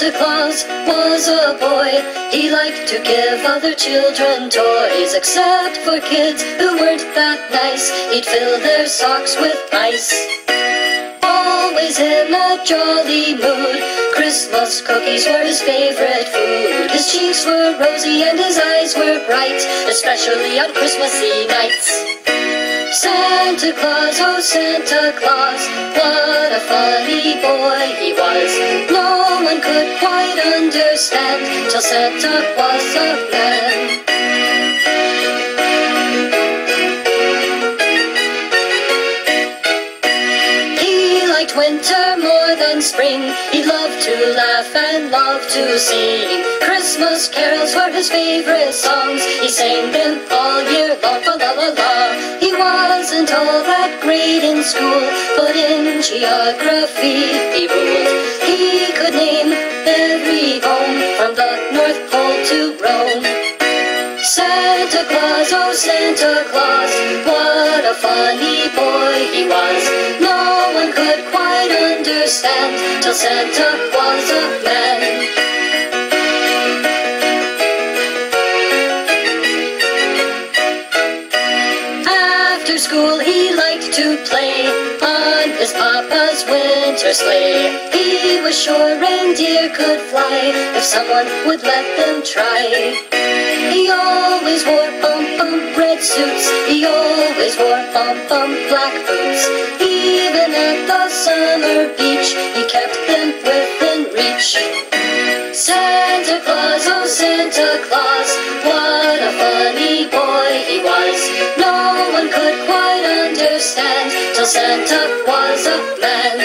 Santa Claus was a boy. He liked to give other children toys, except for kids who weren't that nice. He'd fill their socks with ice. Always in a jolly mood, Christmas cookies were his favorite food. His cheeks were rosy and his eyes were bright, especially on Christmassy nights. Santa Claus, oh Santa Claus, what a funny boy he was. No one could quite understand till Santa was a man. He liked winter more than spring. He loved to laugh and loved to sing. Christmas carols were his favorite songs. He sang them all year long, la la la la. He wasn't all that great in school, but in geography he ruled. He could name every home from the North Pole to Rome. Santa Claus, oh Santa Claus, what a funny boy he was. No one could quite understand till Santa was a man. After school he liked to play on his papa's winter sleigh. He was sure reindeer could fly if someone would let them try. He always wore red suits. He always wore black boots. Even at the summer beach he kept them within reach. Santa Claus, oh Santa Claus, what a funny boy he was. No one could quite understand till Santa was a man.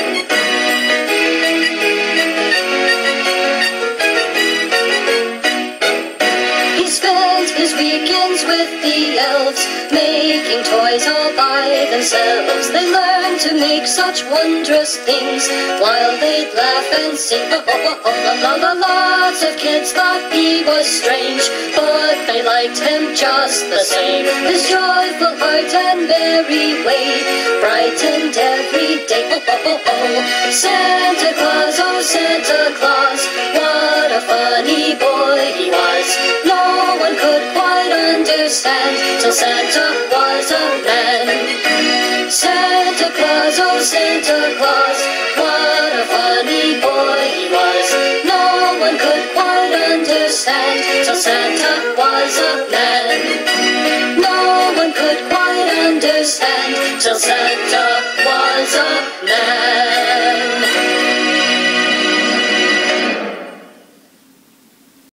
He spent his weekends with the elves, making toys all by themselves. They learned to make such wondrous things while they'd laugh and sing. Oh, oh, oh, oh, la, la, la. Lots of kids thought he was strange, but they liked him just the same. His joyful heart and merry way brightened every day. Oh, oh, oh, oh. Santa Claus, oh Santa Claus, what a funny boy he was. No one could quite understand till Santa was a man. Santa Claus, oh Santa Claus, what a funny boy he was. No one could quite understand till Santa was a man. No one could quite understand till Santa was a man.